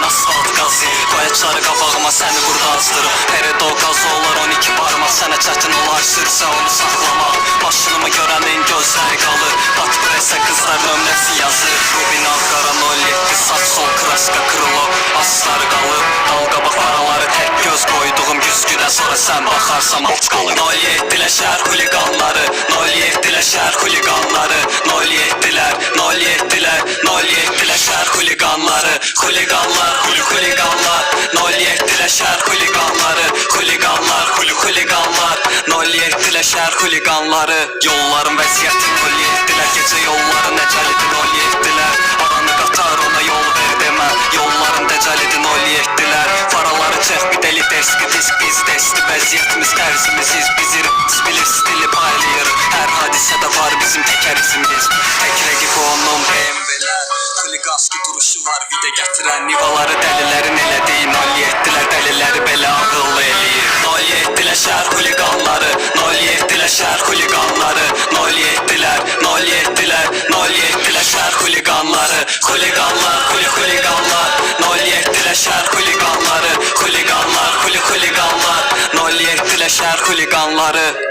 asfalt qazı. Qoyacları qabağıma səni burada azdırım. Peredo qazı olar 12 parmaq. Sənə çətin olar sürsə onu saxlamaq. Başınımı görənin gözləri qalır. Bat presə qızlar nömrəsi yazır. Rubin Ankara 07 saç sol kraska kırılıb. Asları qalıb dalqaba paraları tək göz qoyduğum güzgüdə. Sonra sən baxarsan aç qalır. 07-lər şəhər xuliqanları, 07-lər şəhər xuliqanları, 07-lər, 07-lər, 07-lər şəhər xuliqanları, xuliqanlar, xuliqanlar, 07-lər şəhər xuliqanları, xuliqanlar, xuliqanlar, 07-lər şəhər xuliqanları. Yolların vəziyyəti 07-lər, gecə yolları nəcəlidir 07-lər. Aranı qatar ona yol ver demə, yolların dəcəlidir 07-lər. Faraları çək bir deli deski disk biz desti. Vəziyyətimiz tərzimiziz bizi bilir stili paylayır. Hər hadisədə var bizim təkər izimiz. Tək rəqib onun BMW-lər. Xuliqanski duruşu var vida gətirən. Nivaları dəlilərin elədiyi 07-lər dəliləri belə ağıllı eləyir. 07-lər şəhər xuliqanları, 07-lər şəhər xuliqanları, 07-lər, 07-lər, 07-lər şəhər xuliqanları, xuliqanlar, xuliqanlar, 07-lər şəhər xuliqanları, xuliqanlar, xuliqanlar, 07-lər şəhər xuliqanları.